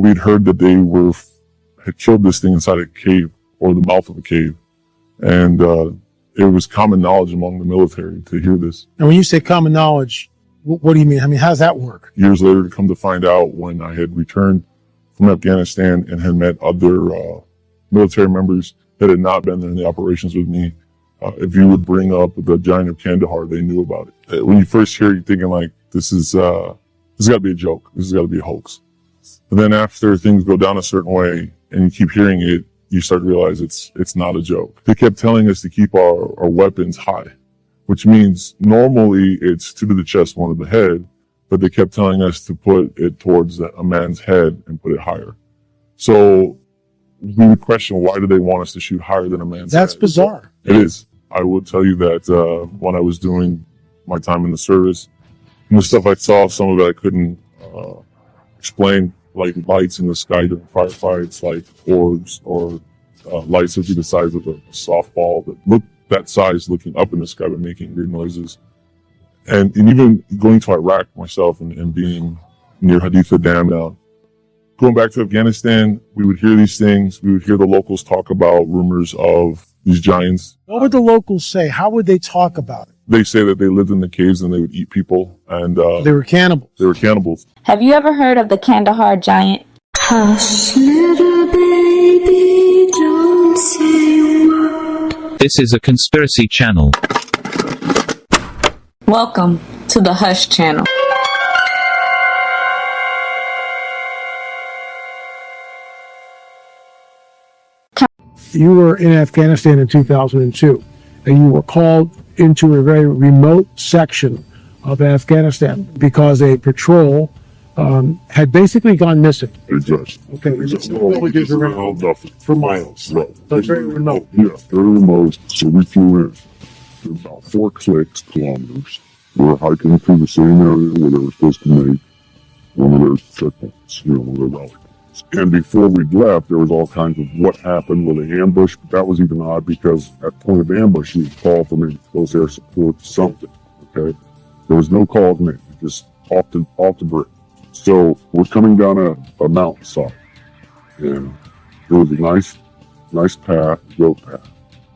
we'd heard that they had killed this thing inside a cave or the mouth of a cave. And it was common knowledge among the military to hear this. And when you say common knowledge, what do you mean? I mean, how does that work? Years later, to come to find out, when I had returned from Afghanistan and had met other military members that had not been there in the operations with me, if you would bring up the Giant of Kandahar, they knew about it. When you first hear it, you're thinking like, this has got to be a joke. This has got to be a hoax. But then after things go down a certain way and you keep hearing it, you start to realize it's not a joke. They kept telling us to keep our weapons high, which means normally it's two to the chest, one to the head, but they kept telling us to put it towards a man's head and put it higher. So we would question, why do they want us to shoot higher than a man's head? That's bizarre. It is. I would tell you that when I was doing my time in the service, the stuff I saw, some of it I couldn't explain, like lights in the sky during firefights, like orbs or lights that be the size of a softball that looked that size looking up in the sky but making weird noises. And even going to Iraq myself and being near Haditha Dam now, going back to Afghanistan, we would hear these things. We would hear the locals talk about rumors of these giants. What would the locals say? How would they talk about it? They say that they lived in the caves and they would eat people. And they were cannibals. They were cannibals. Have you ever heard of the Kandahar Giant? Hush, little baby, don't say a word. This is a conspiracy channel. Welcome to the Hush channel. You were in Afghanistan in 2002, and you were called into a very remote section of Afghanistan because a patrol had basically gone missing. Exactly. Okay, Villages around nothing. For miles. Right. But very remote. Yeah, very remote. So we flew in about 4 kilometers. We were hiking through the same area where they were supposed to make one of their checkpoints, one of their rally points. And before we'd left, there was all kinds of what happened with the ambush. But that was even odd because at point of ambush, you'd call for maybe close air support, something. Okay, there was no call to me, just off the bridge. So we're coming down a mountainside, and there was a nice path, goat path.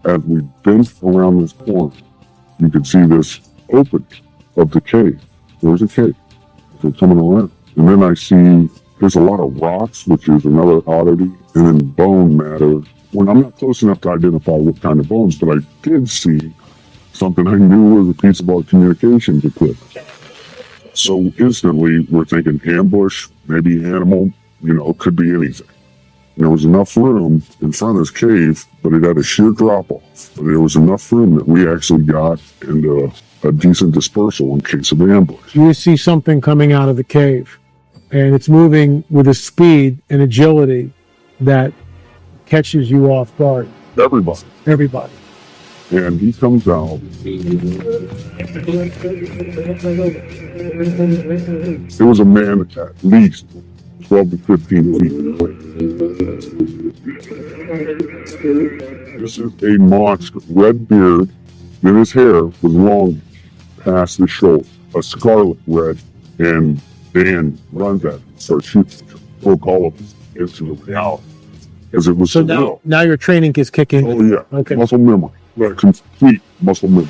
As we bent around this corner, you could see this opening of the cave. There was a cave. We're coming around, and then I see there's a lot of rocks, which is another oddity, and then bone matter. When I'm not close enough to identify what kind of bones, but I did see something I knew was a piece of our communications equipment. So instantly, we're thinking ambush, maybe animal, could be anything. And there was enough room in front of this cave, but it had a sheer drop-off. But there was enough room that we actually got into a decent dispersal in case of ambush. You see something coming out of the cave, and it's moving with a speed and agility that catches you off guard. Everybody. And he comes out. It was a man at least 12 to 15 feet away. This is a monster, red beard, and his hair was long past the shoulder, a scarlet red, and Dan runs at him, starts shooting, broke all of us into the reality. As it was so now your training is kicking. Oh yeah, okay. Muscle memory, complete muscle memory.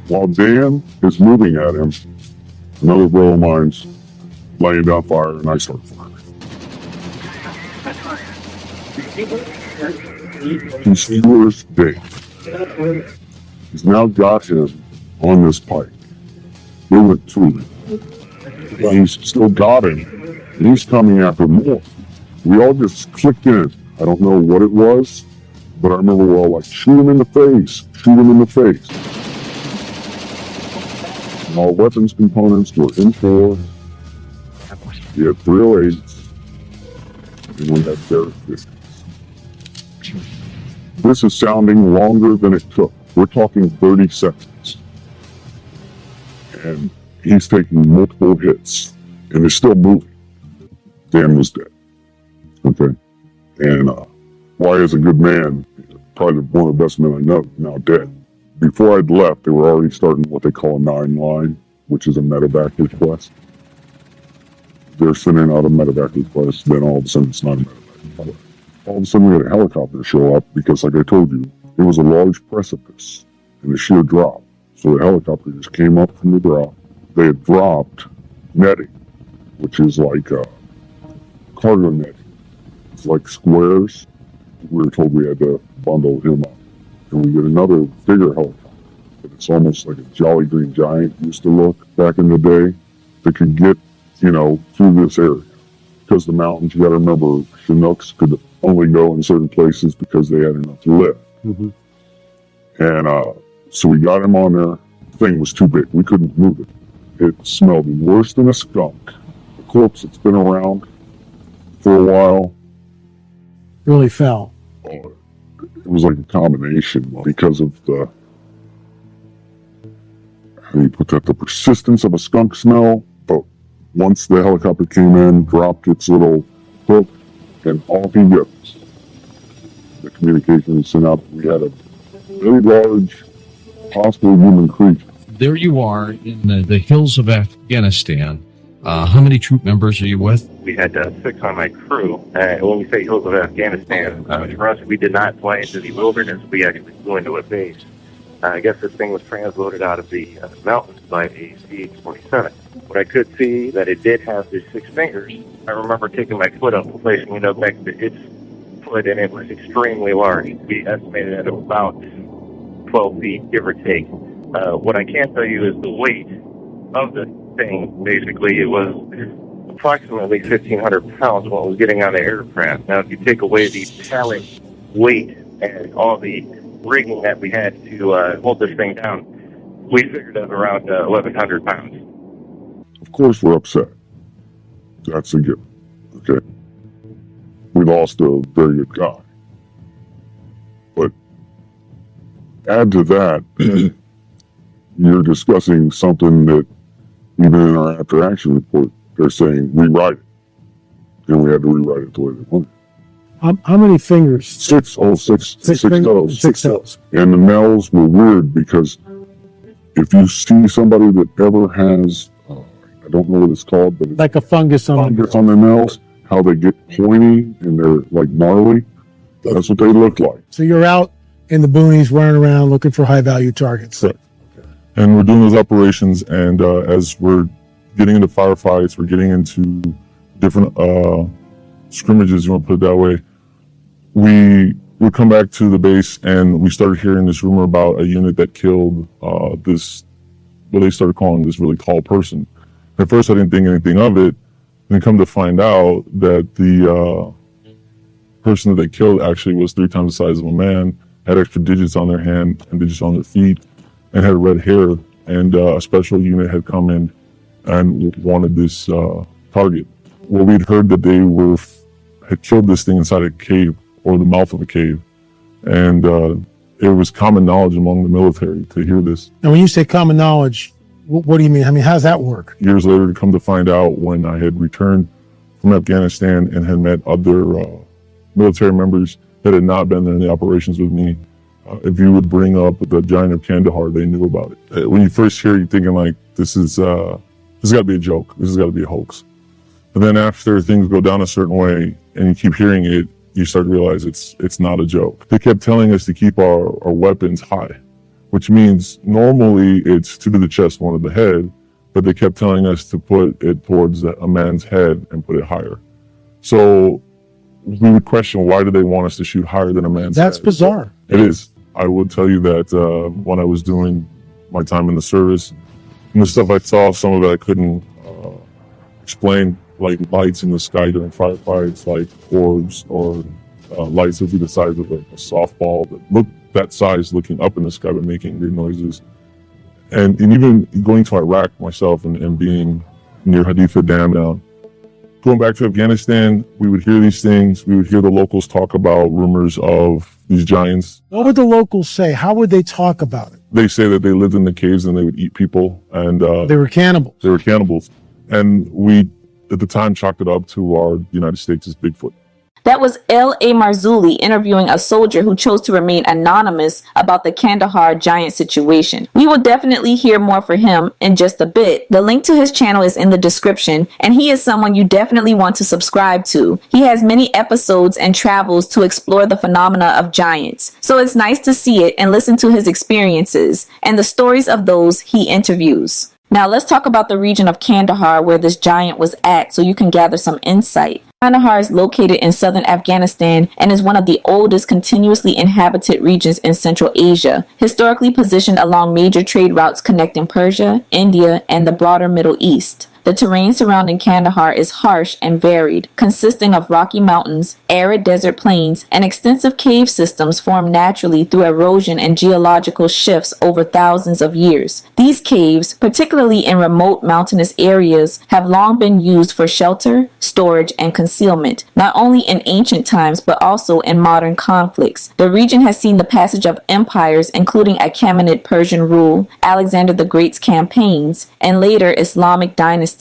While Dan is moving at him, another bro of mine's laying down fire, and I start firing. He skewers Dan. He's now got him on this pike. They went through it. But he's still got him, and he's coming after more. We all just clicked in. I don't know what it was, but I remember we're all like, shoot him in the face, shoot him in the face. And all weapons components were in for. We had 308s, and we had Derek 50s. This is sounding longer than it took. We're talking 30 seconds. And he's taking multiple hits, and is still moving. Dan was dead. Okay? And why is a good man, probably one of the best men I know, now dead. Before I'd left, they were already starting what they call a 9 line, which is a medevac request. They're sending out a medevac request, then all of a sudden it's not a medevac. All of a sudden we had a helicopter show up because, like I told you, it was a large precipice and a sheer drop. So the helicopter just came up from the drop. They had dropped netting, which is like cargo netting. It's like squares. We were told we had to bundle him up. And we get another bigger helicopter. But it's almost like a Jolly Green Giant used to look back in the day that could get, through this area. Because the mountains, you got to remember, Chinooks could only go in certain places because they had enough lift. Mm-hmm. And so we got him on there. The thing was too big. We couldn't move it. It smelled worse than a skunk. The corpse that's been around for a while. Really fell. It was like a combination because of the, how do you put that, the persistence of a skunk smell. But once the helicopter came in, dropped its little hook, and off he goes. The communication was sent out. We had a very large, possible human creature. There you are in the hills of Afghanistan. How many troop members are you with? We had 6 on my crew. When we say hills of Afghanistan, for us, we did not fly into the wilderness. We actually flew into a base. I guess this thing was transloaded out of the mountains by a CH-47. What I could see that it did have the 6 fingers. I remember taking my foot up and placing it up next to its foot, and it was extremely large. We estimated at about 12 feet, give or take. What I can tell you is the weight of the thing. Basically, it was approximately 1,500 pounds when it was getting on the aircraft. Now, if you take away the pallet weight and all the rigging that we had to hold this thing down, we figured it around 1,100 pounds. Of course we're upset. That's a given. Okay. We lost a very good guy. But add to that, you're discussing something that even in our after action report, they're saying rewrite it. And we had to rewrite it the way they wanted. How many fingers? 6 toes. 6 toes. And the nails were weird because if you see somebody that ever has, I don't know what it's called, but it's Like a fungus on their nails, how they get pointy and they're like gnarly. That's what they look like. So you're out in the boonies running around looking for high value targets. Correct. And we're doing those operations, and as we're getting into firefights, we're getting into different scrimmages, you want to put it that way, we would come back to the base and we started hearing this rumor about a unit that killed this, what they started calling this really tall person. At first I didn't think anything of it, and then come to find out that the person that they killed actually was 3 times the size of a man, had extra digits on their hand and digits on their feet, and had red hair, and a special unit had come in and wanted this target. Well, we'd heard that they had killed this thing inside a cave, or the mouth of a cave, and it was common knowledge among the military to hear this. Now, when you say common knowledge, what do you mean? I mean, how does that work? Years later, to come to find out, when I had returned from Afghanistan and had met other military members that had not been there in the operations with me, if you would bring up the Giant of Kandahar, they knew about it. When you first hear it, you're thinking like, this has got to be a joke. This has got to be a hoax. And then after things go down a certain way and you keep hearing it, you start to realize it's not a joke. They kept telling us to keep our weapons high, which means normally it's 2 to the chest, 1 to the head, but they kept telling us to put it towards a man's head and put it higher. So we would question, why do they want us to shoot higher than a man's head? That's bizarre. It is. I will tell you that when I was doing my time in the service, and the stuff I saw, some of it I couldn't explain, like lights in the sky during firefights, like orbs or lights that would be the size of a softball that looked that size looking up in the sky but making weird noises. And even going to Iraq myself and being near Haditha Dam down, going back to Afghanistan, we would hear these things. We would hear the locals talk about rumors of these giants. What would the locals say? How would they talk about it? They say that they lived in the caves and they would eat people, and They were cannibals. they were cannibals. And we, at the time, chalked it up to our United States' Bigfoot. That was L.A. Marzulli interviewing a soldier who chose to remain anonymous about the Kandahar Giant situation. We will definitely hear more from him in just a bit. The link to his channel is in the description, and he is someone you definitely want to subscribe to. He has many episodes and travels to explore the phenomena of giants, so it's nice to see it and listen to his experiences and the stories of those he interviews. Now let's talk about the region of Kandahar where this giant was at so you can gather some insight. Kandahar is located in southern Afghanistan and is one of the oldest continuously inhabited regions in Central Asia, historically positioned along major trade routes connecting Persia, India, and the broader Middle East. The terrain surrounding Kandahar is harsh and varied, consisting of rocky mountains, arid desert plains, and extensive cave systems formed naturally through erosion and geological shifts over thousands of years. These caves, particularly in remote mountainous areas, have long been used for shelter, storage, and concealment, not only in ancient times but also in modern conflicts. The region has seen the passage of empires, including Achaemenid Persian rule, Alexander the Great's campaigns, and later Islamic dynasties,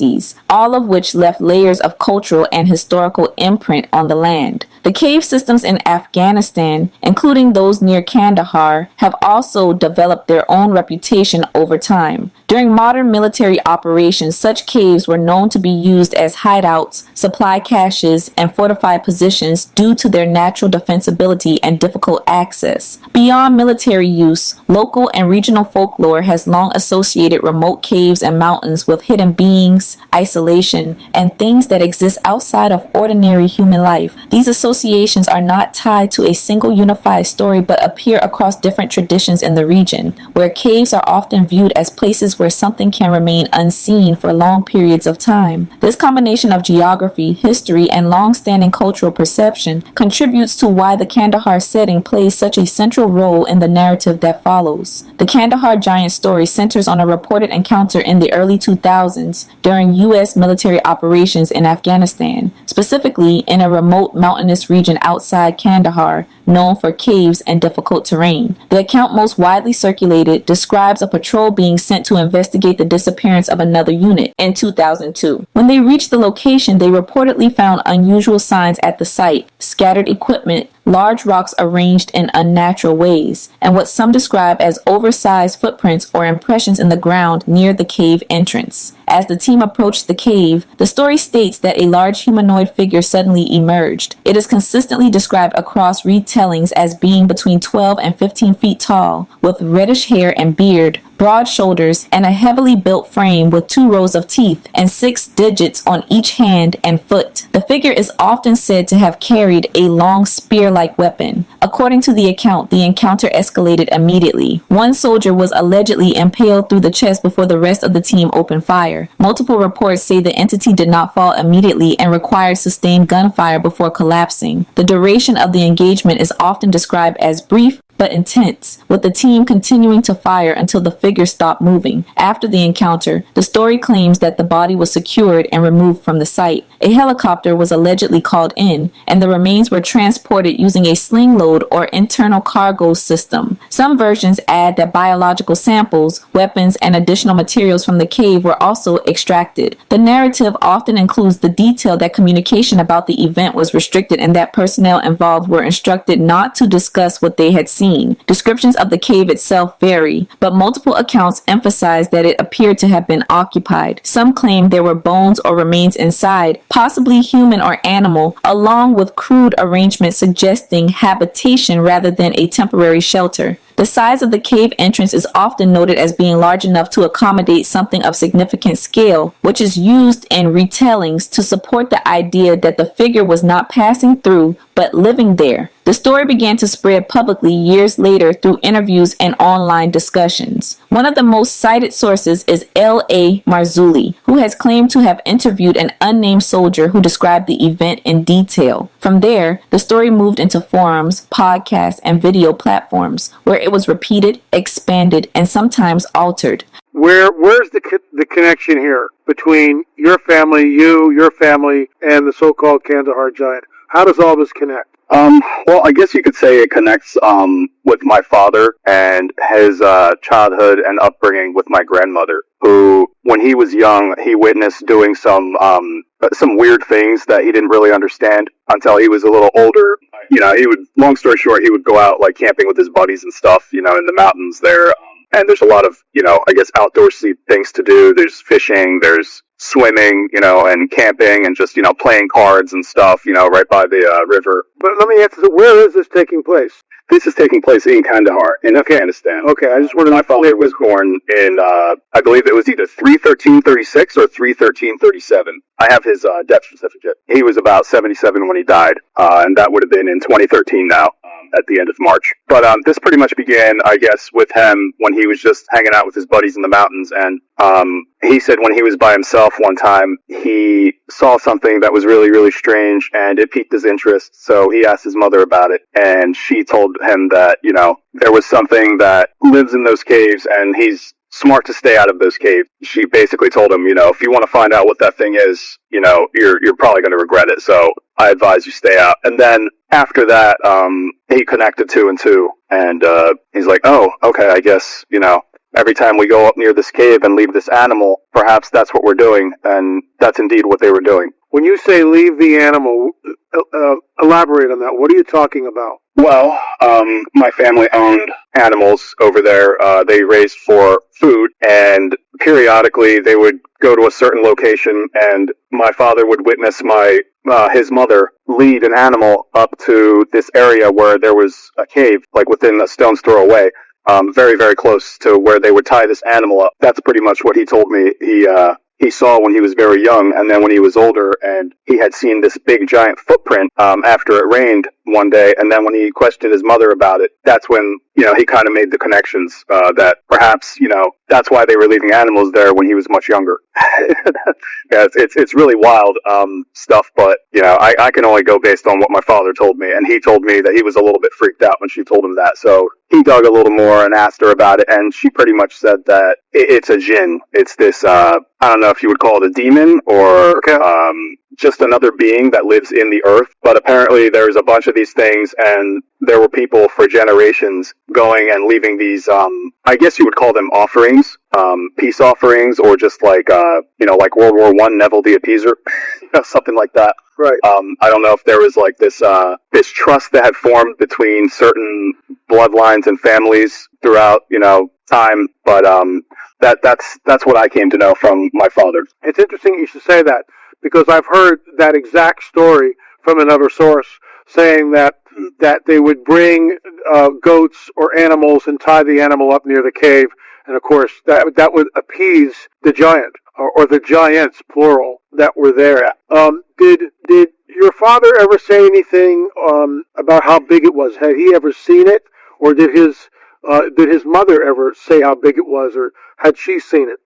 all of which left layers of cultural and historical imprint on the land. The cave systems in Afghanistan, including those near Kandahar, have also developed their own reputation over time. During modern military operations, such caves were known to be used as hideouts, supply caches, and fortified positions due to their natural defensibility and difficult access. Beyond military use, local and regional folklore has long associated remote caves and mountains with hidden beings, isolation, and things that exist outside of ordinary human life. These associations are not tied to a single unified story but appear across different traditions in the region, where caves are often viewed as places where something can remain unseen for long periods of time. This combination of geography, history, and long-standing cultural perception contributes to why the Kandahar setting plays such a central role in the narrative that follows. The Kandahar Giant story centers on a reported encounter in the early 2000s during U.S. military operations in Afghanistan, specifically in a remote mountainous region outside Kandahar, known for caves and difficult terrain. The account most widely circulated describes a patrol being sent to investigate the disappearance of another unit in 2002. When they reached the location, they reportedly found unusual signs at the site, scattered equipment, large rocks arranged in unnatural ways, and what some describe as oversized footprints or impressions in the ground near the cave entrance. As the team approached the cave, the story states that a large humanoid figure suddenly emerged. It is consistently described across retellings as being between 12 and 15 feet tall, with reddish hair and beard, broad shoulders, and a heavily built frame with 2 rows of teeth and 6 digits on each hand and foot. The figure is often said to have carried a long spear-like weapon. According to the account, the encounter escalated immediately. One soldier was allegedly impaled through the chest before the rest of the team opened fire. Multiple reports say the entity did not fall immediately and required sustained gunfire before collapsing. The duration of the engagement is often described as brief but intense, with the team continuing to fire until the figure stopped moving. After the encounter, the story claims that the body was secured and removed from the site. A helicopter was allegedly called in, and the remains were transported using a sling load or internal cargo system. Some versions add that biological samples, weapons, and additional materials from the cave were also extracted. The narrative often includes the detail that communication about the event was restricted and that personnel involved were instructed not to discuss what they had seen. Descriptions of the cave itself vary, but multiple accounts emphasize that it appeared to have been occupied. Some claim there were bones or remains inside, possibly human or animal, along with crude arrangements suggesting habitation rather than a temporary shelter. The size of the cave entrance is often noted as being large enough to accommodate something of significant scale, which is used in retellings to support the idea that the figure was not passing through, but living there. The story began to spread publicly years later through interviews and online discussions. One of the most cited sources is L.A. Marzulli, who has claimed to have interviewed an unnamed soldier who described the event in detail. From there, the story moved into forums, podcasts, and video platforms, where it was repeated, expanded, and sometimes altered. Where's the connection here between your family, your family, and the so-called Kandahar Giant? How does all this connect? Well, I guess you could say it connects with my father and his childhood and upbringing with my grandmother, who, when he was young, he witnessed doing some some weird things that he didn't really understand until he was a little older. Long story short, he would go out like camping with his buddies and stuff, in the mountains there. And there's a lot of, I guess outdoorsy things to do. There's fishing, there's swimming, and camping and just, playing cards and stuff, right by the river. But let me ask you, where is this taking place? This is taking place in Kandahar, in Afghanistan. Okay, I just wanted to My father was born in, I believe it was either 3/13/36 or 3/13/37. I have his death certificate. He was about 77 when he died, and that would have been in 2013 now, at the end of March. But this pretty much began, I guess, with him when he was just hanging out with his buddies in the mountains. And he said when he was by himself one time, he saw something that was really, really strange, and it piqued his interest. So he asked his mother about it, and she told him that, there was something that lives in those caves, and he's smart to stay out of those caves. She basically told him, if you want to find out what that thing is, you're probably going to regret it. So I advise you stay out. And then after that, he connected two and two, and he's like, oh, okay, I guess, every time we go up near this cave and leave this animal, perhaps that's what we're doing. And that's indeed what they were doing. When you say leave the animal, elaborate on that. What are you talking about? Well, my family owned animals over there. They raised for food, and periodically they would go to a certain location, and my father would witness his mother lead an animal up to this area where there was a cave, like within a stone's throw away. Very, very close to where they would tie this animal up. That's pretty much what he told me. He saw when he was very young, and then when he was older, and he had seen this big giant footprint after it rained one day, and then when he questioned his mother about it, that's when, he kind of made the connections that perhaps, that's why they were leaving animals there when he was much younger. Yeah, it's really wild stuff, but, I can only go based on what my father told me, and he told me that he was a little bit freaked out when she told him that, so he dug a little more and asked her about it, and she pretty much said that it's a jinn. It's this, I don't know if you would call it a demon or just another being that lives in the earth, but apparently there's a bunch of these things, and there were people for generations going and leaving these, I guess you would call them offerings, peace offerings, or just like, like World War I, Neville the Appeaser, something like that. Right. I don't know if there was like this trust that had formed between certain bloodlines and families throughout, time, but that's what I came to know from my father. It's interesting you should say that, because I've heard that exact story from another source saying that they would bring goats or animals and tie the animal up near the cave, and of course that would appease the giant or the giants plural that were there. Did your father ever say anything about how big it was? Had he ever seen it, or did his mother ever say how big it was, or had she seen it?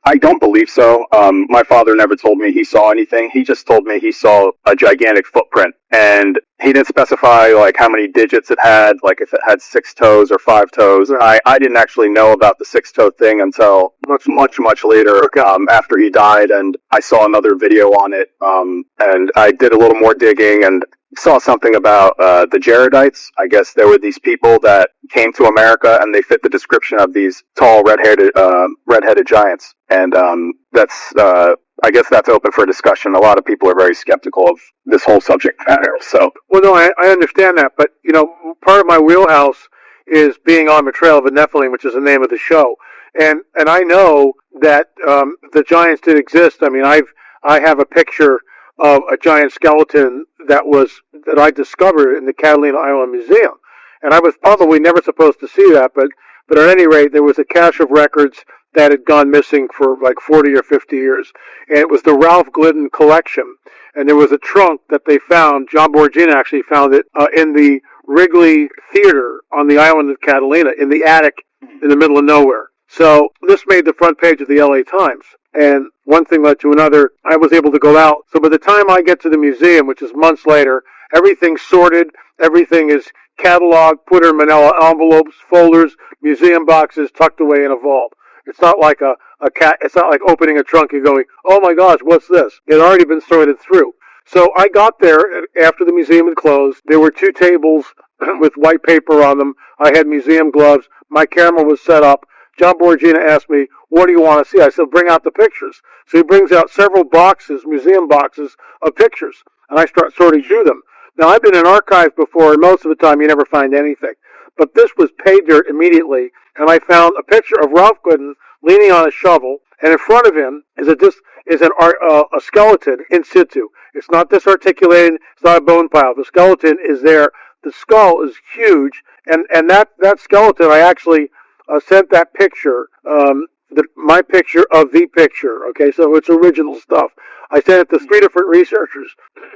I don't believe so. My father never told me he saw anything. He just told me he saw a gigantic footprint, and he didn't specify like how many digits it had, like if it had 6 toes or 5 toes. I didn't actually know about the 6-toe thing until much later, after he died, and I saw another video on it, and I did a little more digging and saw something about the Jaredites. I guess there were these people that came to America, and they fit the description of these tall, redheaded giants. And I guess that's open for discussion. A lot of people are very skeptical of this whole subject matter. So, well, no, I understand that, but part of my wheelhouse is being on the trail of a Nephilim, which is the name of the show, and I know that the giants did exist. I mean, I have a picture of a giant skeleton that I discovered in the Catalina, Iowa Museum. And I was probably never supposed to see that, but at any rate, there was a cache of records that had gone missing for like 40 or 50 years. And it was the Ralph Glidden collection. And there was a trunk that they found, John Borgina actually found it, in the Wrigley Theater on the island of Catalina, in the attic in the middle of nowhere. So this made the front page of the LA Times. And one thing led to another. I was able to go out. So by the time I get to the museum, which is months later, everything's sorted. Everything is cataloged, put in manila envelopes, folders, museum boxes tucked away in a vault. It's not like it's not like opening a trunk and going, oh my gosh, what's this? It had already been sorted through. So I got there after the museum had closed. There were 2 tables with white paper on them. I had museum gloves. My camera was set up. John Borgina asked me, what do you want to see? I said, bring out the pictures. So he brings out several boxes, museum boxes of pictures, and I start sorting through them. Now, I've been in archives before, and most of the time you never find anything. But this was pay dirt immediately, and I found a picture of Ralph Gooden leaning on a shovel, and in front of him is a skeleton in situ. It's not disarticulated. It's not a bone pile. The skeleton is there. The skull is huge, and that skeleton, I actually sent that picture, my picture of the picture. Okay, so it's original stuff. I sent it to 3 different researchers.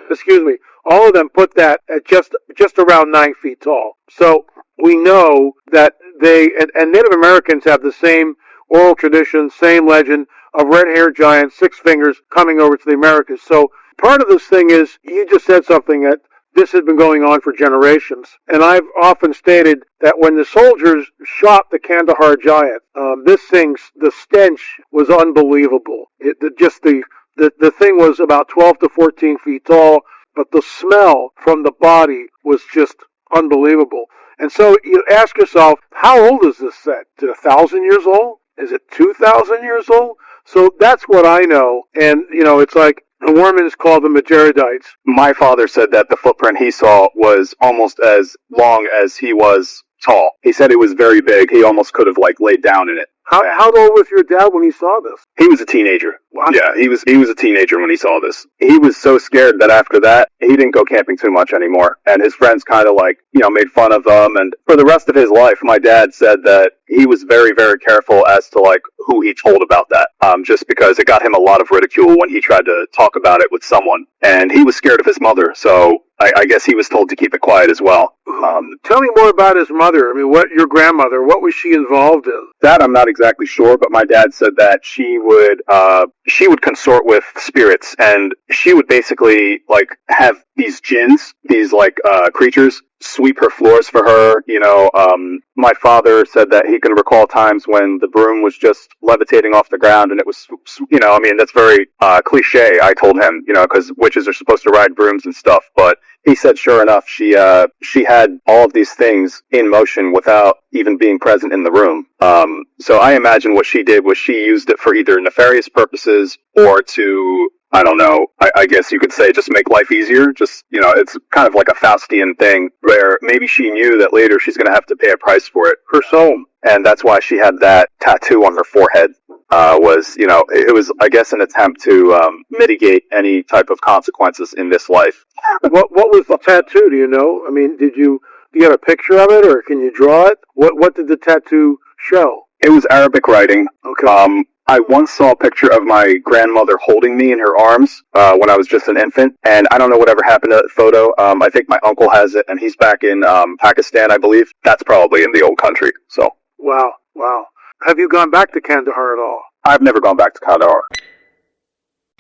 Excuse me. All of them put that at just around 9 feet tall. So we know that and Native Americans have the same oral tradition, same legend of red-haired giants, 6 fingers coming over to the Americas. So part of this thing is, you just said something that this has been going on for generations. And I've often stated that when the soldiers shot the Kandahar Giant, the stench was unbelievable. The thing was about 12 to 14 feet tall, but the smell from the body was just unbelievable. And so you ask yourself, how old is this set? Is it 1,000 years old? Is it 2,000 years old? So that's what I know. And, it's like the Mormons call them Majeridites. My father said that the footprint he saw was almost as long as he was tall. He said it was very big. He almost could have laid down in it. How old was your dad when he saw this? He was a teenager. Wow. Yeah, he was a teenager when he saw this. He was so scared that after that, he didn't go camping too much anymore. And his friends kind of made fun of him. And for the rest of his life, my dad said that he was very, very careful as to who he told about that. Just because it got him a lot of ridicule when he tried to talk about it with someone. And he was scared of his mother. So I guess he was told to keep it quiet as well. Tell me more about his mother. I mean, your grandmother, what was she involved in? That I'm not exactly sure, but my dad said that she would consort with spirits, and she would basically have these jinns, these creatures, sweep her floors for her. My father said that he can recall times when the broom was just levitating off the ground, and it was, that's very cliche. I told him, because witches are supposed to ride brooms and stuff, but he said, sure enough, she had all of these things in motion without even being present in the room. So I imagine what she did was she used it for either nefarious purposes or to, I don't know, I guess you could say just make life easier. Just, it's kind of like a Faustian thing where maybe she knew that later she's going to have to pay a price for it. Her soul. And that's why she had that tattoo on her forehead. It was, I guess, an attempt to mitigate any type of consequences in this life. What was the tattoo? Do you know? I mean, do you have a picture of it, or can you draw it? What did the tattoo show? It was Arabic writing. Okay. I once saw a picture of my grandmother holding me in her arms when I was just an infant, and I don't know whatever happened to that photo. I think my uncle has it, and he's back in Pakistan, I believe. That's probably in the old country. So. Wow. Have you gone back to Kandahar at all? I've never gone back to Kandahar.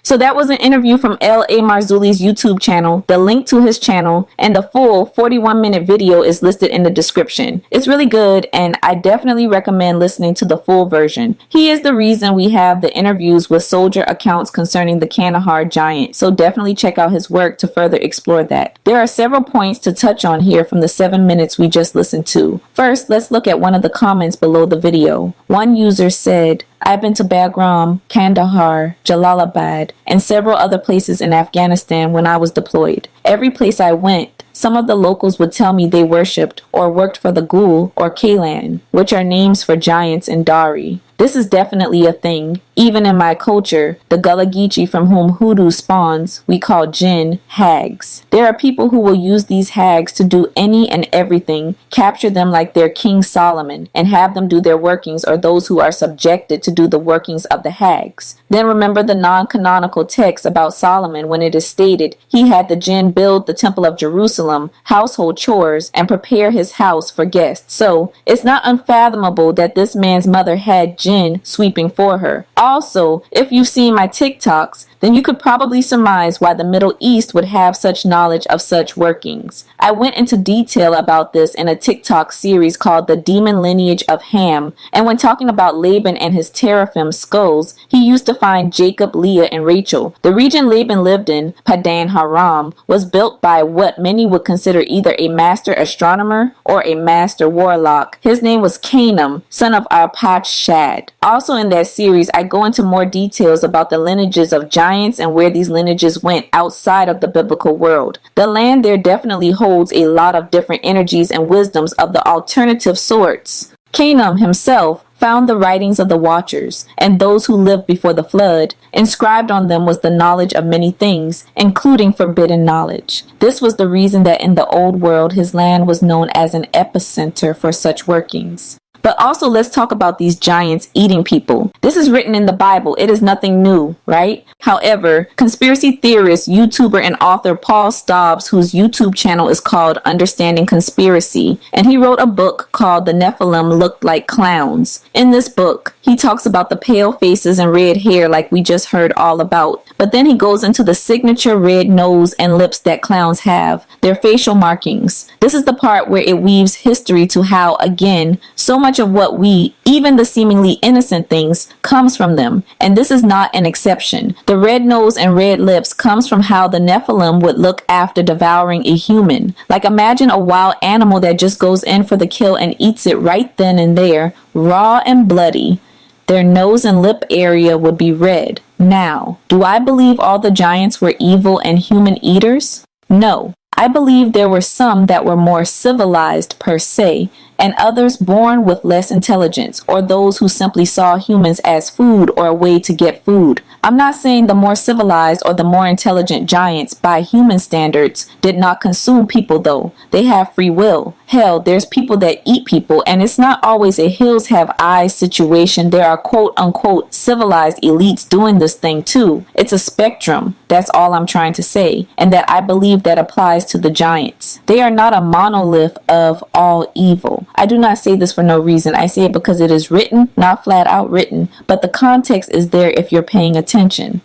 So that was an interview from L.A. Marzulli's YouTube channel. The link to his channel and the full 41-minute video is listed in the description. It's really good, and I definitely recommend listening to the full version. He is the reason we have the interviews with soldier accounts concerning the Kandahar Giant, so definitely check out his work to further explore that. There are several points to touch on here from the 7 minutes we just listened to. First, let's look at one of the comments below the video. One user said, I've been to Bagram, Kandahar, Jalalabad, and several other places in Afghanistan when I was deployed. Every place I went, some of the locals would tell me they worshipped or worked for the Ghoul or Kalan, which are names for giants in Dari. This is definitely a thing. Even in my culture, the Gullah Geechee from whom hoodoo spawns, we call jinn hags. There are people who will use these hags to do any and everything, capture them like they're King Solomon, and have them do their workings, or those who are subjected to do the workings of the hags. Then remember the non-canonical text about Solomon when it is stated he had the jinn build the temple of Jerusalem, household chores, and prepare his house for guests. So it's not unfathomable that this man's mother had jinn sweeping for her. Also, if you've seen my TikToks, then you could probably surmise why the Middle East would have such knowledge of such workings. I went into detail about this in a TikTok series called The Demon Lineage of Ham, and when talking about Laban and his teraphim skulls, he used to find Jacob, Leah, and Rachel. The region Laban lived in, Padan Haram, was built by what many would consider either a master astronomer or a master warlock. His name was Canaan, son of Arpachshad. Also in that series, I go into more details about the lineages of giants and where these lineages went outside of the biblical world. The land there definitely holds a lot of different energies and wisdoms of the alternative sorts. Canaan himself found the writings of the Watchers and those who lived before the flood. Inscribed on them was the knowledge of many things, including forbidden knowledge. This was the reason that in the old world his land was known as an epicenter for such workings. But also let's talk about these giants eating people. This is written in the Bible. It is nothing new, right? However, conspiracy theorist, YouTuber, and author Paul Stobbs, whose YouTube channel is called Understanding Conspiracy, and he wrote a book called The Nephilim Looked Like Clowns. In this book, he talks about the pale faces and red hair like we just heard all about. But then he goes into the signature red nose and lips that clowns have, their facial markings. This is the part where it weaves history to how, again, so much of what we, even the seemingly innocent things, comes from them. And this is not an exception. The red nose and red lips comes from how the Nephilim would look after devouring a human. Like imagine a wild animal that just goes in for the kill and eats it right then and there, raw and bloody. Their nose and lip area would be red. Now, do I believe all the giants were evil and human eaters? No. I believe there were some that were more civilized per se, and others born with less intelligence, or those who simply saw humans as food or a way to get food. I'm not saying the more civilized or the more intelligent giants, by human standards, did not consume people though. They have free will. Hell, there's people that eat people, and it's not always a hills have eyes situation. There are quote unquote civilized elites doing this thing too. It's a spectrum. That's all I'm trying to say, and that I believe that applies to the giants. They are not a monolith of all evil. I do not say this for no reason. I say it because it is written, not flat out written, but the context is there if you're paying attention.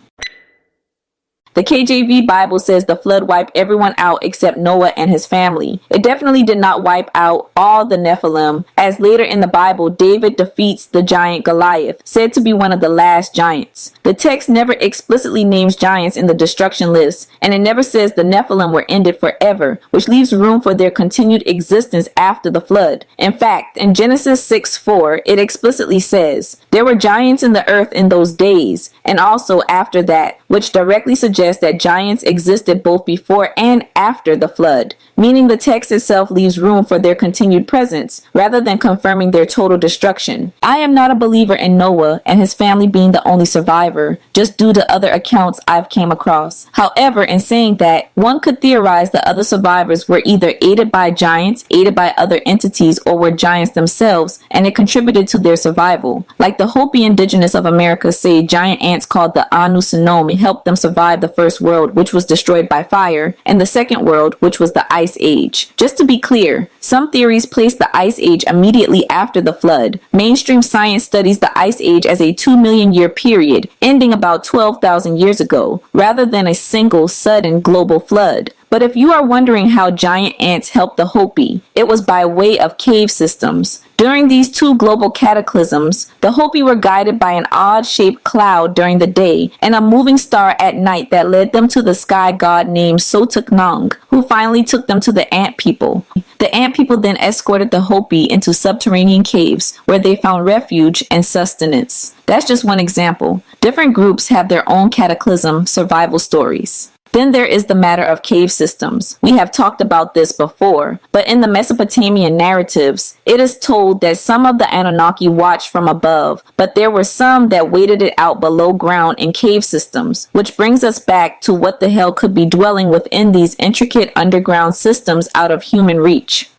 The KJV Bible says the flood wiped everyone out except Noah and his family. It definitely did not wipe out all the Nephilim, as later in the Bible, David defeats the giant Goliath, said to be one of the last giants. The text never explicitly names giants in the destruction list, and it never says the Nephilim were ended forever, which leaves room for their continued existence after the flood. In fact, in Genesis 6:4, it explicitly says, there were giants in the earth in those days, and also after that, which directly suggests that giants existed both before and after the flood, meaning the text itself leaves room for their continued presence, rather than confirming their total destruction. I am not a believer in Noah and his family being the only survivor, just due to other accounts I've came across. However, in saying that, one could theorize the other survivors were either aided by giants, aided by other entities, or were giants themselves, and it contributed to their survival. Like the Hopi indigenous of America say giant ants called the Anusanom helped them survive the first world, which was destroyed by fire, and the second world, which was the Ice Age. Just to be clear, some theories place the Ice Age immediately after the flood. Mainstream science studies the Ice Age as a 2 million year period, ending about 12,000 years ago, rather than a single sudden global flood. But if you are wondering how giant ants helped the Hopi, it was by way of cave systems. During these two global cataclysms, the Hopi were guided by an odd-shaped cloud during the day and a moving star at night that led them to the sky god named Sotuknong, who finally took them to the ant people. The ant people then escorted the Hopi into subterranean caves where they found refuge and sustenance. That's just one example. Different groups have their own cataclysm survival stories. Then there is the matter of cave systems. We have talked about this before, but in the Mesopotamian narratives, it is told that some of the Anunnaki watched from above, but there were some that waited it out below ground in cave systems, which brings us back to what the hell could be dwelling within these intricate underground systems out of human reach.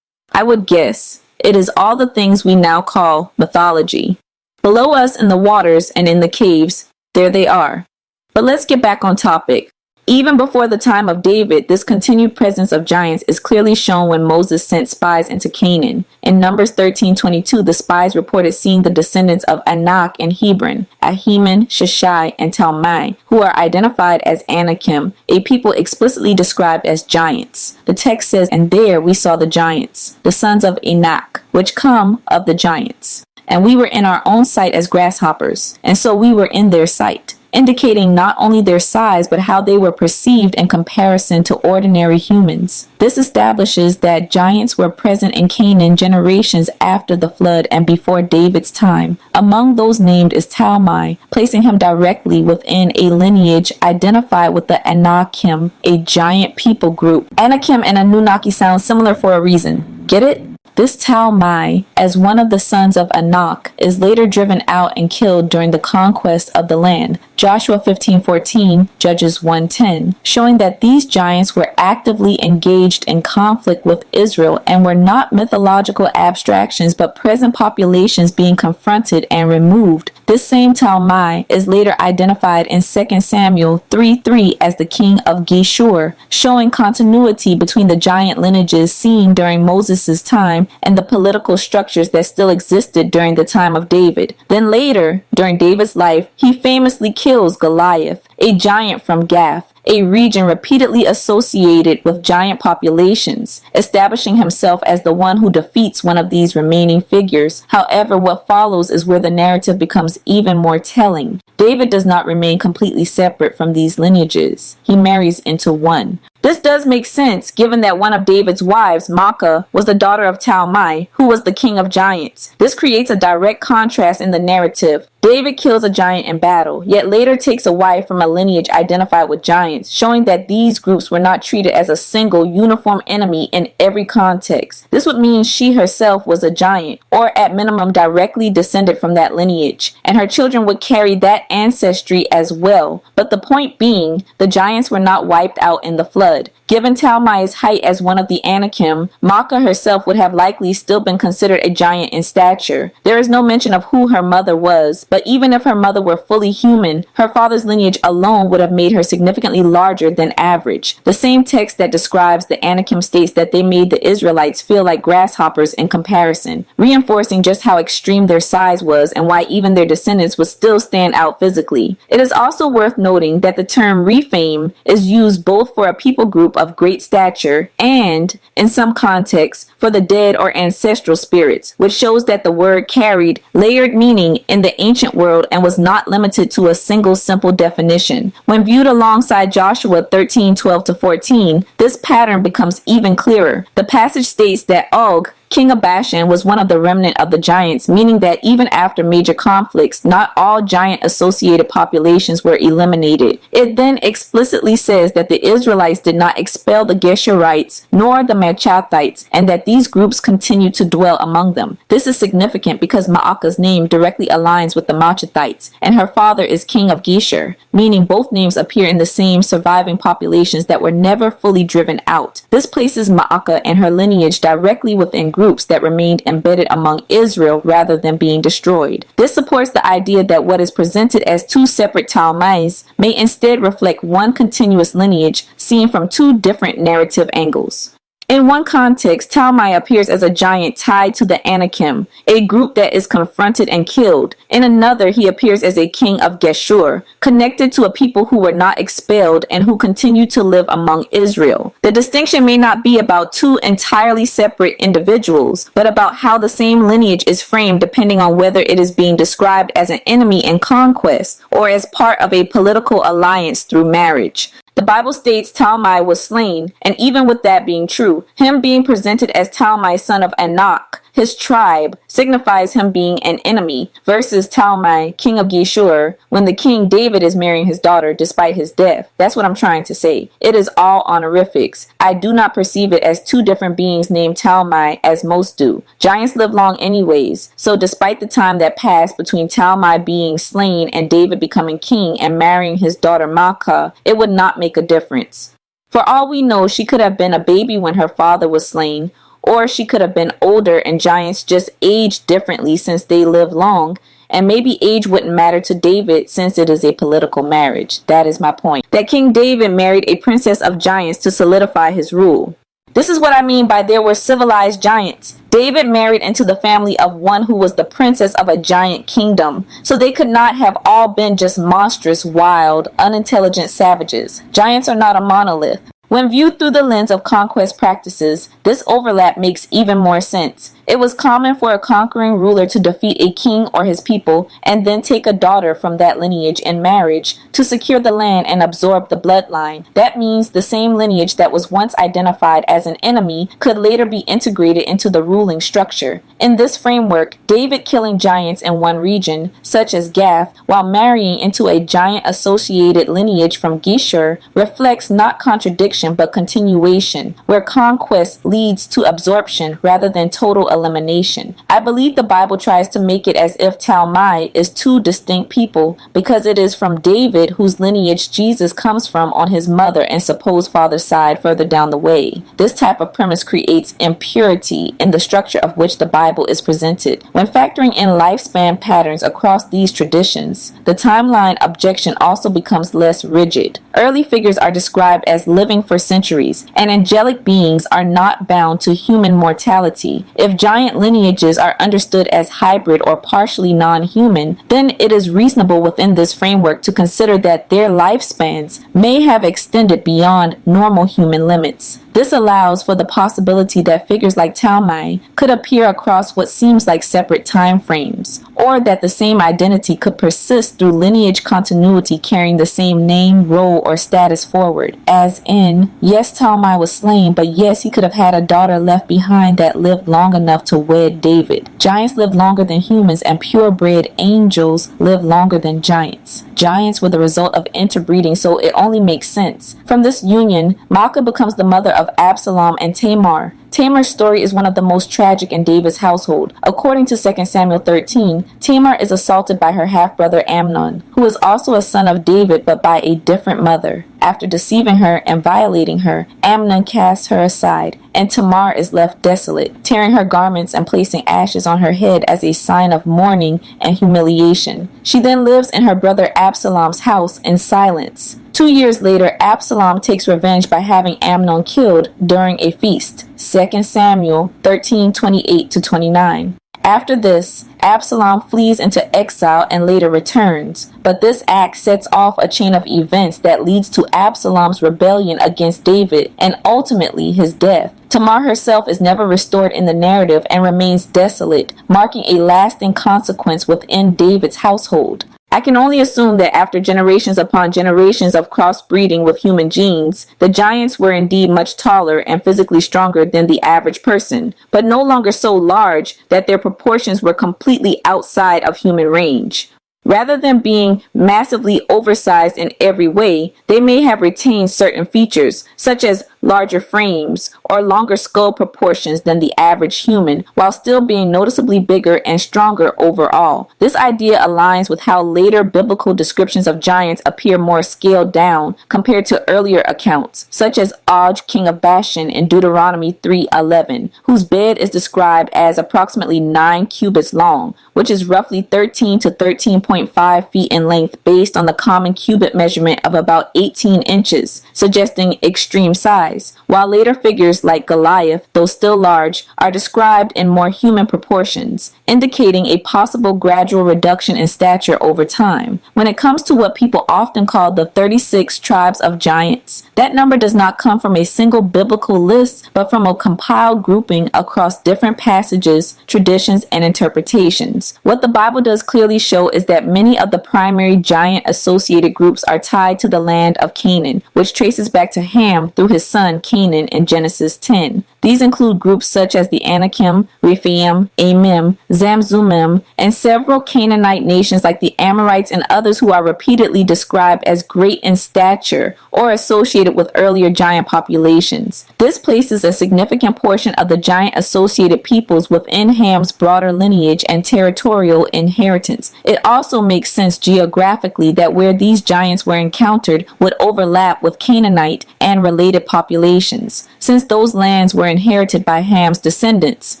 I would guess it is all the things we now call mythology. Below us in the waters and in the caves, there they are. But let's get back on topic. Even before the time of David, this continued presence of giants is clearly shown when Moses sent spies into Canaan. In Numbers 13:22, the spies reported seeing the descendants of Anak in Hebron, Ahiman, Sheshai, and Talmai, who are identified as Anakim, a people explicitly described as giants. The text says, "And there we saw the giants, the sons of Anak, which come of the giants. And we were in our own sight as grasshoppers, and so we were in their sight," indicating not only their size, but how they were perceived in comparison to ordinary humans. This establishes that giants were present in Canaan generations after the flood and before David's time. Among those named is Talmai, placing him directly within a lineage identified with the Anakim, a giant people group. Anakim and Anunnaki sound similar for a reason. Get it? This Talmai, as one of the sons of Anak, is later driven out and killed during the conquest of the land. Joshua 15:14, Judges 1:10, showing that these giants were actively engaged in conflict with Israel and were not mythological abstractions but present populations being confronted and removed. This same Talmai is later identified in 2 Samuel 3:3 as the king of Geshur, showing continuity between the giant lineages seen during Moses' time and the political structures that still existed during the time of David. Then later, during David's life, he famously kills Goliath, a giant from Gath, a region repeatedly associated with giant populations, establishing himself as the one who defeats one of these remaining figures. However, what follows is where the narrative becomes even more telling. David does not remain completely separate from these lineages. He marries into one. This does make sense given that one of David's wives, Maacah, was the daughter of Talmai, who was the king of giants. This creates a direct contrast in the narrative. David kills a giant in battle, yet later takes a wife from a lineage identified with giants, showing that these groups were not treated as a single, uniform enemy in every context. This would mean she herself was a giant, or at minimum directly descended from that lineage, and her children would carry that ancestry as well. But the point being, the giants were not wiped out in the flood. Given Talmai's height as one of the Anakim, Maacah herself would have likely still been considered a giant in stature. There is no mention of who her mother was, but even if her mother were fully human, her father's lineage alone would have made her significantly larger than average. The same text that describes the Anakim states that they made the Israelites feel like grasshoppers in comparison, reinforcing just how extreme their size was and why even their descendants would still stand out physically. It is also worth noting that the term Rephaim is used both for a people group of great stature and, in some contexts, for the dead or ancestral spirits, which shows that the word carried layered meaning in the ancient world and was not limited to a single simple definition. When viewed alongside Joshua 13:12-14, this pattern becomes even clearer. The passage states that Og, king of Bashan, was one of the remnant of the giants, meaning that even after major conflicts, not all giant-associated populations were eliminated. It then explicitly says that the Israelites did not expel the Geshurites nor the Machathites, and that these groups continued to dwell among them. This is significant because Maacah's name directly aligns with the Machathites, and her father is king of Geshur, meaning both names appear in the same surviving populations that were never fully driven out. This places Maacah and her lineage directly within groups that remained embedded among Israel rather than being destroyed. This supports the idea that what is presented as two separate Talmais may instead reflect one continuous lineage seen from two different narrative angles. In one context, Talmai appears as a giant tied to the Anakim, a group that is confronted and killed. In another, he appears as a king of Geshur, connected to a people who were not expelled and who continue to live among Israel. The distinction may not be about two entirely separate individuals, but about how the same lineage is framed depending on whether it is being described as an enemy in conquest or as part of a political alliance through marriage. The Bible states Talmai was slain, and even with that being true, him being presented as Talmai, son of Anak, his tribe, signifies him being an enemy, versus Talmai, king of Geshur, when the king David is marrying his daughter despite his death. That's what I'm trying to say. It is all honorifics. I do not perceive it as two different beings named Talmai as most do. Giants live long anyways, so despite the time that passed between Talmai being slain and David becoming king and marrying his daughter Maacah, it would not make a difference. For all we know, she could have been a baby when her father was slain, or she could have been older and giants just aged differently since they live long. and maybe age wouldn't matter to David since it is a political marriage. That is my point. That King David married a princess of giants to solidify his rule. This is what I mean by there were civilized giants. David married into the family of one who was the princess of a giant kingdom, so they could not have all been just monstrous, wild, unintelligent savages. Giants are not a monolith. When viewed through the lens of conquest practices, this overlap makes even more sense. It was common for a conquering ruler to defeat a king or his people and then take a daughter from that lineage in marriage to secure the land and absorb the bloodline. That means the same lineage that was once identified as an enemy could later be integrated into the ruling structure. In this framework, David killing giants in one region, such as Gath, while marrying into a giant-associated lineage from Geshur, reflects not contradiction but continuation, where conquest leads to absorption rather than total elimination. I believe the Bible tries to make it as if Talmai is two distinct people because it is from David whose lineage Jesus comes from on his mother and supposed father's side further down the way. This type of premise creates impurity in the structure of which the Bible is presented. When factoring in lifespan patterns across these traditions, the timeline objection also becomes less rigid. Early figures are described as living for centuries, and angelic beings are not bound to human mortality. If giant lineages are understood as hybrid or partially non-human, then it is reasonable within this framework to consider that their lifespans may have extended beyond normal human limits. This allows for the possibility that figures like Talmai could appear across what seems like separate time frames, or that the same identity could persist through lineage continuity carrying the same name, role, or status forward. As in, yes, Talmai was slain, but yes, he could have had a daughter left behind that lived long enough to wed David. Giants lived longer than humans, and purebred angels lived longer than giants. Giants were the result of interbreeding, so it only makes sense. From this union, Maacah becomes the mother of Absalom and Tamar. Tamar's story is one of the most tragic in David's household. According to 2 Samuel 13, Tamar is assaulted by her half-brother Amnon, who is also a son of David but by a different mother. After deceiving her and violating her, Amnon casts her aside, and Tamar is left desolate, tearing her garments and placing ashes on her head as a sign of mourning and humiliation. She then lives in her brother Absalom's house in silence. 2 years later, Absalom takes revenge by having Amnon killed during a feast. 2 Samuel 13:28-29. After this, Absalom flees into exile and later returns, but this act sets off a chain of events that leads to Absalom's rebellion against David and ultimately his death. Tamar herself is never restored in the narrative and remains desolate, marking a lasting consequence within David's household. I can only assume that after generations upon generations of crossbreeding with human genes, the giants were indeed much taller and physically stronger than the average person, but no longer so large that their proportions were completely outside of human range. Rather than being massively oversized in every way, they may have retained certain features, such as larger frames or longer skull proportions than the average human, while still being noticeably bigger and stronger overall. This idea aligns with how later biblical descriptions of giants appear more scaled down compared to earlier accounts, such as Og, king of Bashan in Deuteronomy 3:11, whose bed is described as approximately 9 cubits long, which is roughly 13 to 13.5 feet in length based on the common cubit measurement of about 18 inches, suggesting extreme size, while later figures like Goliath, though still large, are described in more human proportions, indicating a possible gradual reduction in stature over time. When it comes to what people often call the 36 tribes of giants, that number does not come from a single biblical list, but from a compiled grouping across different passages, traditions, and interpretations. What the Bible does clearly show is that many of the primary giant-associated groups are tied to the land of Canaan, which traces back to Ham through his son Canaan in Genesis 10. These include groups such as the Anakim, Rephaim, Amim, Zamzumim, and several Canaanite nations like the Amorites and others who are repeatedly described as great in stature or associated with earlier giant populations. This places a significant portion of the giant-associated peoples within Ham's broader lineage and territorial inheritance. It also makes sense geographically that where these giants were encountered would overlap with Canaanite and related populations. since those lands were inherited by Ham's descendants,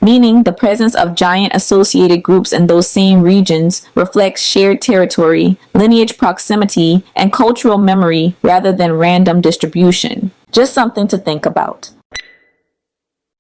meaning the presence of giant associated groups in those same regions reflects shared territory, lineage proximity, and cultural memory rather than random distribution. Just something to think about.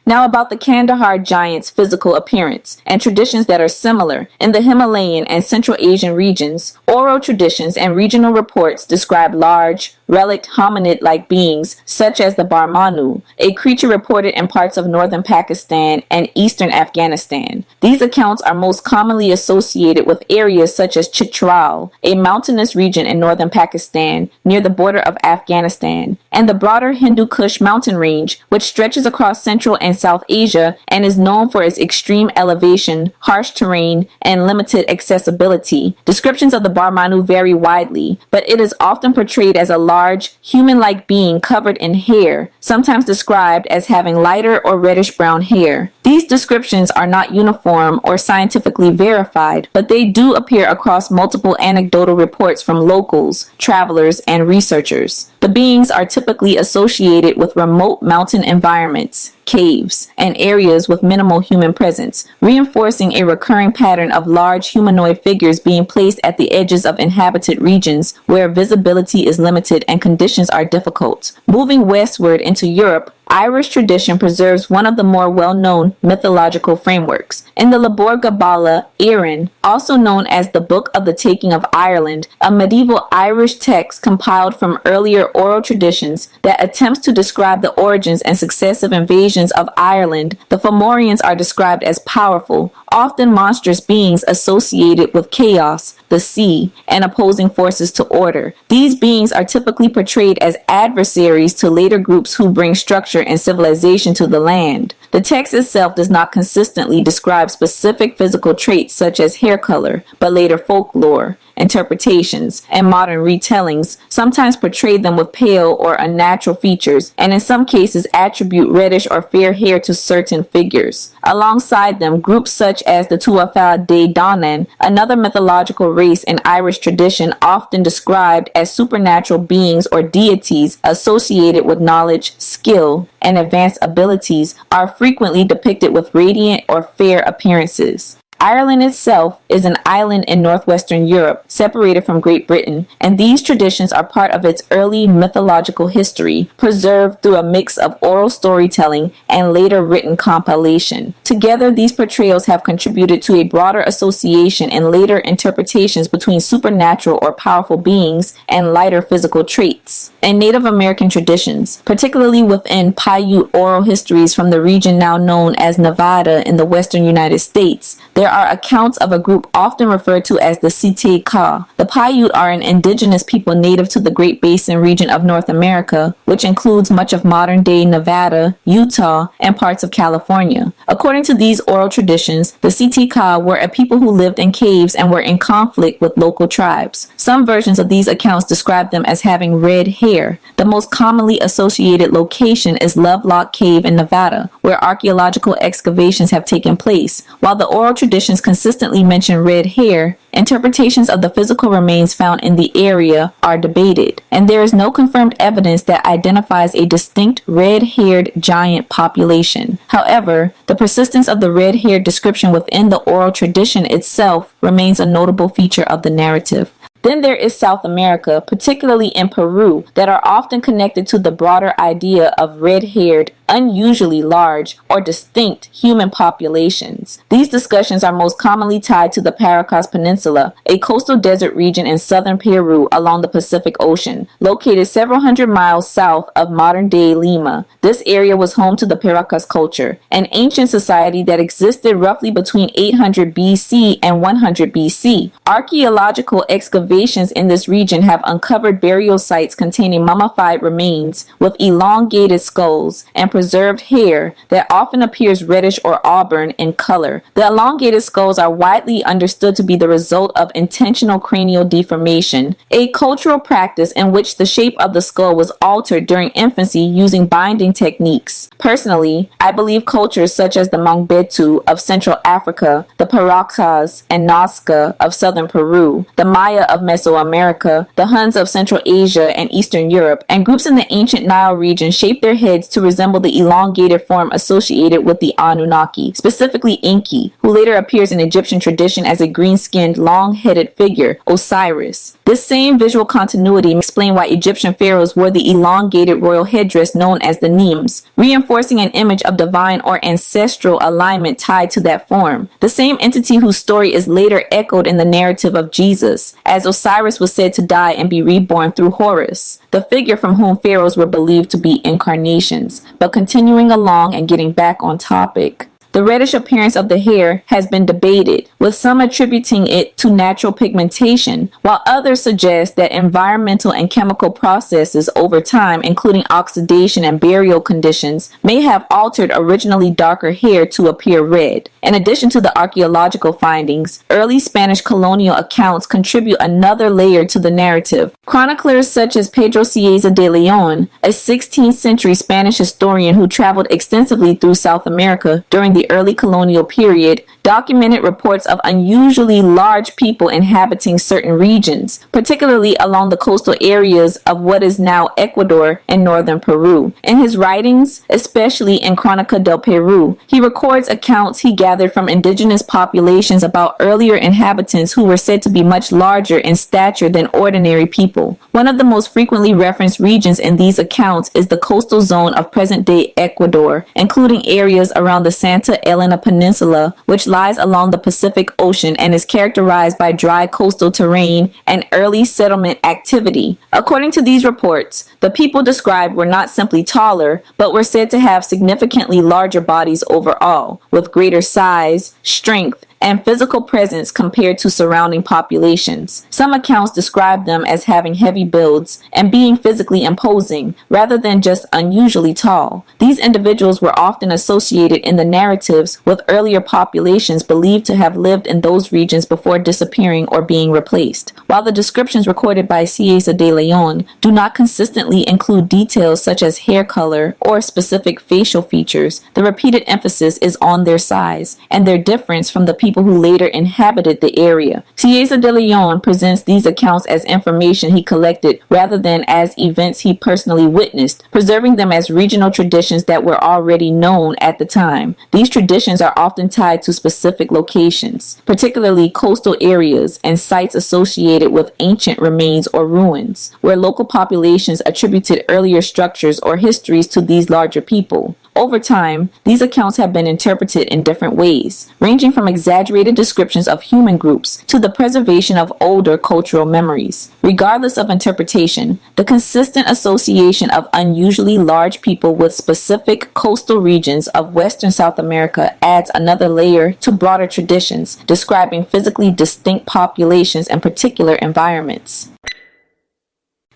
Now about the Kandahar Giant's physical appearance and traditions that are similar in the Himalayan and Central Asian regions. Oral traditions and regional reports describe large, relict hominid-like beings such as the Barmanu, a creature reported in parts of northern Pakistan and eastern Afghanistan. These accounts are most commonly associated with areas such as Chitral, a mountainous region in northern Pakistan near the border of Afghanistan, and the broader Hindu Kush mountain range, which stretches across Central and South Asia and is known for its extreme elevation, harsh terrain, and limited accessibility. Descriptions of the Barmanu vary widely, but it is often portrayed as a large, human-like being covered in hair, sometimes described as having lighter or reddish-brown hair. These descriptions are not uniform or scientifically verified, but they do appear across multiple anecdotal reports from locals, travelers, and researchers. The beings are typically associated with remote mountain environments, caves, and areas with minimal human presence, reinforcing a recurring pattern of large humanoid figures being placed at the edges of inhabited regions where visibility is limited and conditions are difficult. Moving westward into Europe, Irish tradition preserves one of the more well-known mythological frameworks. In the Labor Gabála, Éireann, also known as the Book of the Taking of Ireland, a medieval Irish text compiled from earlier oral traditions that attempts to describe the origins and successive invasions of Ireland, the Fomorians are described as powerful, often monstrous beings associated with chaos, the sea, and opposing forces to order. These beings are typically portrayed as adversaries to later groups who bring structure and civilization to the land. The text itself does not consistently describe specific physical traits such as hair color, but later folklore, interpretations, and modern retellings sometimes portray them with pale or unnatural features, and in some cases attribute reddish or fair hair to certain figures. Alongside them, groups such as the Tuatha De Danann, another mythological race in Irish tradition often described as supernatural beings or deities associated with knowledge, skill, and advanced abilities, are frequently depicted with radiant or fair appearances. Ireland itself is an island in northwestern Europe, separated from Great Britain, and these traditions are part of its early mythological history, preserved through a mix of oral storytelling and later written compilation. Together, these portrayals have contributed to a broader association in later interpretations between supernatural or powerful beings and lighter physical traits. In Native American traditions, particularly within Paiute oral histories from the region now known as Nevada in the western United States, there are accounts of a group often referred to as the Site-Ka. The Paiute are an indigenous people native to the Great Basin region of North America, which includes much of modern-day Nevada, Utah, and parts of California. According to these oral traditions, the Site-Ka were a people who lived in caves and were in conflict with local tribes. Some versions of these accounts describe them as having red hair. The most commonly associated location is Lovelock Cave in Nevada, where archaeological excavations have taken place. While the oral traditions consistently mention red hair, interpretations of the physical remains found in the area are debated, and there is no confirmed evidence that identifies a distinct red-haired giant population. However, the persistence of the red-haired description within the oral tradition itself remains a notable feature of the narrative. Then there is South America, particularly in Peru, that are often connected to the broader idea of red-haired, unusually large, or distinct human populations. These discussions are most commonly tied to the Paracas Peninsula, a coastal desert region in southern Peru along the Pacific Ocean, located several hundred miles south of modern-day Lima. This area was home to the Paracas culture, an ancient society that existed roughly between 800 BC and 100 BC. Archaeological excavations in this region have uncovered burial sites containing mummified remains with elongated skulls and preserved hair that often appears reddish or auburn in color. The elongated skulls are widely understood to be the result of intentional cranial deformation, a cultural practice in which the shape of the skull was altered during infancy using binding techniques. Personally, I believe cultures such as the Mangbetu of Central Africa, the Paracas and Nazca of southern Peru, the Maya of Mesoamerica, the Huns of Central Asia and Eastern Europe, and groups in the ancient Nile region shaped their heads to resemble the elongated form associated with the Anunnaki, specifically Enki, who later appears in Egyptian tradition as a green-skinned, long-headed figure, Osiris. This same visual continuity explains why Egyptian pharaohs wore the elongated royal headdress known as the nemes, reinforcing an image of divine or ancestral alignment tied to that form. The same entity whose story is later echoed in the narrative of Jesus, as Osiris was said to die and be reborn through Horus, the figure from whom pharaohs were believed to be incarnations. But continuing along and getting back on topic, the reddish appearance of the hair has been debated, with some attributing it to natural pigmentation, while others suggest that environmental and chemical processes over time, including oxidation and burial conditions, may have altered originally darker hair to appear red. In addition to the archaeological findings, early Spanish colonial accounts contribute another layer to the narrative. Chroniclers such as Pedro Cieza de Leon, a 16th century Spanish historian who traveled extensively through South America during the early colonial period, documented reports of unusually large people inhabiting certain regions, particularly along the coastal areas of what is now Ecuador and northern Peru. In his writings, especially in Crónica del Perú, he records accounts he gathered from indigenous populations about earlier inhabitants who were said to be much larger in stature than ordinary people. One of the most frequently referenced regions in these accounts is the coastal zone of present-day Ecuador, including areas around the Santa Elena Peninsula, which lies along the Pacific Ocean and is characterized by dry coastal terrain and early settlement activity. According to these reports, the people described were not simply taller, but were said to have significantly larger bodies overall, with greater size, strength, and physical presence compared to surrounding populations. Some accounts describe them as having heavy builds and being physically imposing, rather than just unusually tall. These individuals were often associated in the narratives with earlier populations believed to have lived in those regions before disappearing or being replaced. While the descriptions recorded by Cieza de Leon do not consistently include details such as hair color or specific facial features, the repeated emphasis is on their size and their difference from the people who later inhabited the area. Cieza de Leon presents these accounts as information he collected rather than as events he personally witnessed, preserving them as regional traditions that were already known at the time. These traditions are often tied to specific locations, particularly coastal areas and sites associated with ancient remains or ruins, where local populations attributed earlier structures or histories to these larger people. Over time, these accounts have been interpreted in different ways, ranging from exaggerated descriptions of human groups to the preservation of older cultural memories. Regardless of interpretation, the consistent association of unusually large people with specific coastal regions of Western South America adds another layer to broader traditions describing physically distinct populations and particular environments.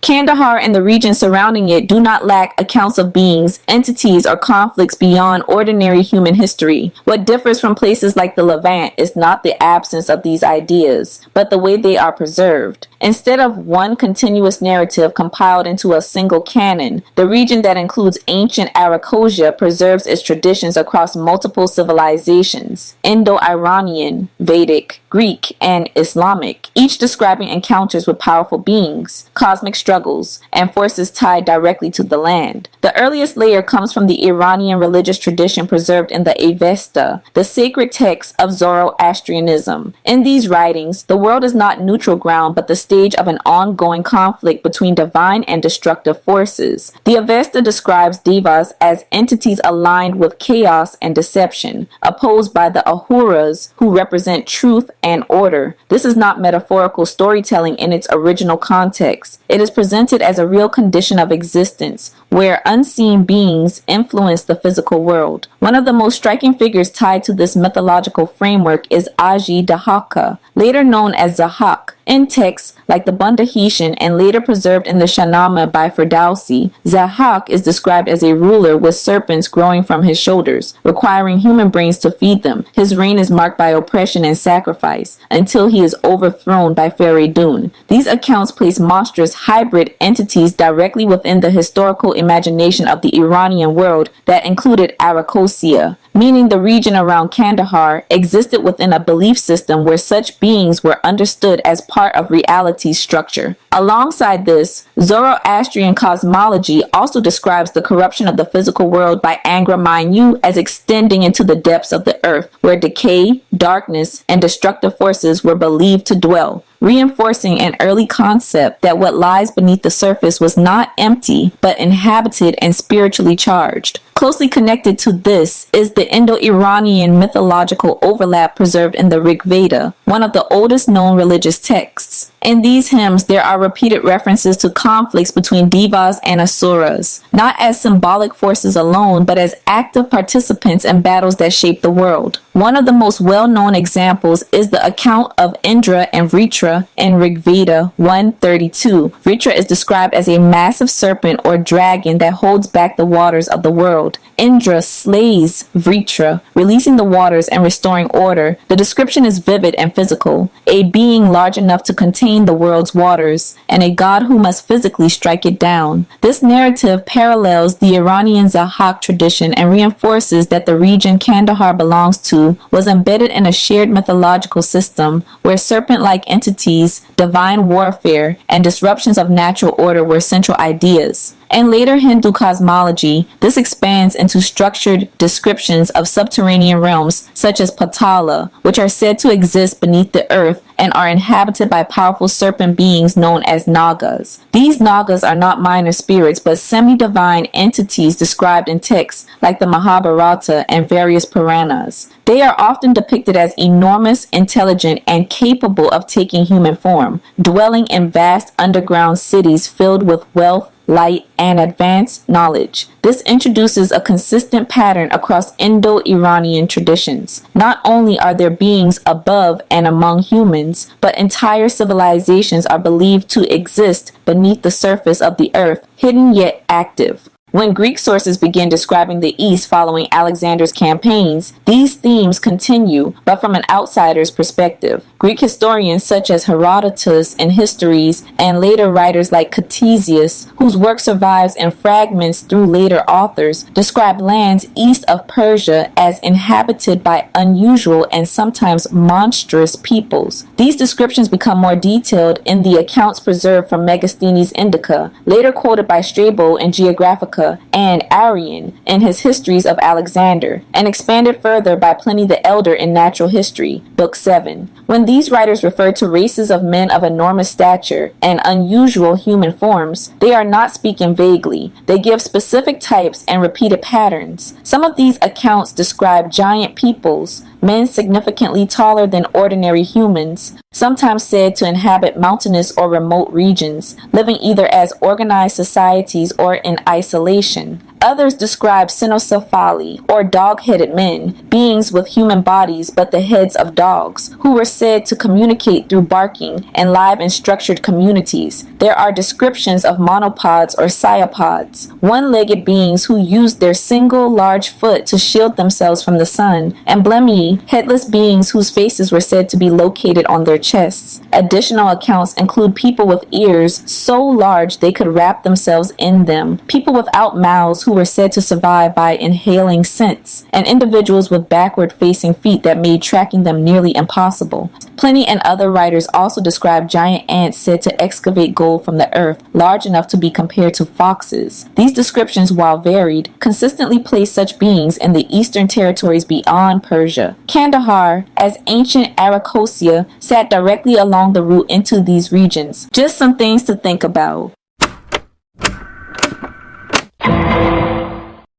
Kandahar and the region surrounding it do not lack accounts of beings, entities, or conflicts beyond ordinary human history. What differs from places like the Levant is not the absence of these ideas, but the way they are preserved. Instead of one continuous narrative compiled into a single canon, the region that includes ancient Arachosia preserves its traditions across multiple civilizations: Indo-Iranian, Vedic, Greek, and Islamic, each describing encounters with powerful beings, cosmic struggles, and forces tied directly to the land. The earliest layer comes from the Iranian religious tradition preserved in the Avesta, the sacred text of Zoroastrianism. In these writings, the world is not neutral ground but the stage of an ongoing conflict between divine and destructive forces. The Avesta describes devas as entities aligned with chaos and deception, opposed by the Ahuras, who represent truth and order. This is not metaphorical storytelling in its original context. It is presented as a real condition of existence, where unseen beings influence the physical world. One of the most striking figures tied to this mythological framework is Aji Dahaka, later known as Zahak. In texts like the Bundahishn and later preserved in the Shahnameh by Ferdowsi, Zahak is described as a ruler with serpents growing from his shoulders, requiring human brains to feed them. His reign is marked by oppression and sacrifice until he is overthrown by Feridun. These accounts place monstrous hybrid entities directly within the historical imagination of the Iranian world that included Arachosia, meaning the region around Kandahar existed within a belief system where such beings were understood as part of reality's structure. Alongside this, Zoroastrian cosmology also describes the corruption of the physical world by Angra Mainyu as extending into the depths of the earth, where decay, darkness, and destructive forces were believed to dwell, reinforcing an early concept that what lies beneath the surface was not empty, but inhabited and spiritually charged. Closely connected to this is the Indo-Iranian mythological overlap preserved in the Rig Veda, one of the oldest known religious texts. In these hymns, there are repeated references to conflicts between devas and asuras, not as symbolic forces alone, but as active participants in battles that shape the world. One of the most well-known examples is the account of Indra and Vritra in Rig Veda 132. Vritra is described as a massive serpent or dragon that holds back the waters of the world. Indra slays Vritra, releasing the waters and restoring order. The description is vivid and physical, a being large enough to contain the world's waters, and a god who must physically strike it down. This narrative parallels the Iranian Zahak tradition and reinforces that the region Kandahar belongs to was embedded in a shared mythological system where serpent-like entities, divine warfare, and disruptions of natural order were central ideas. In later Hindu cosmology, this expands into structured descriptions of subterranean realms such as Patala, which are said to exist beneath the earth and are inhabited by powerful serpent beings known as Nagas. These Nagas are not minor spirits, but semi-divine entities described in texts like the Mahabharata and various Puranas. They are often depicted as enormous, intelligent, and capable of taking human form, dwelling in vast underground cities filled with wealth, light, and advanced knowledge. This introduces a consistent pattern across Indo-Iranian traditions. Not only are there beings above and among humans, but entire civilizations are believed to exist beneath the surface of the earth, hidden yet active. When Greek sources begin describing the East following Alexander's campaigns, these themes continue, but from an outsider's perspective. Greek historians such as Herodotus in Histories and later writers like Ctesias, whose work survives in fragments through later authors, describe lands east of Persia as inhabited by unusual and sometimes monstrous peoples. These descriptions become more detailed in the accounts preserved from Megasthenes Indica, later quoted by Strabo in Geographica, and Arrian in his Histories of Alexander, and expanded further by Pliny the Elder in Natural History, Book 7. When these writers refer to races of men of enormous stature and unusual human forms, they are not speaking vaguely. They give specific types and repeated patterns. Some of these accounts describe giant peoples, men significantly taller than ordinary humans, sometimes said to inhabit mountainous or remote regions, living either as organized societies or in isolation. Others describe cynocephali, or dog-headed men, beings with human bodies but the heads of dogs, who were said to communicate through barking and live in structured communities. There are descriptions of monopods or cyopods, one-legged beings who used their single large foot to shield themselves from the sun, and blemi, headless beings whose faces were said to be located on their chests. Additional accounts include people with ears so large they could wrap themselves in them, people without mouths who were said to survive by inhaling scents, and individuals with backward-facing feet that made tracking them nearly impossible. Pliny and other writers also describe giant ants said to excavate gold from the earth, large enough to be compared to foxes. These descriptions, while varied, consistently place such beings in the eastern territories beyond Persia. Kandahar, as ancient Arachosia, sat directly along the route into these regions. Just some things to think about.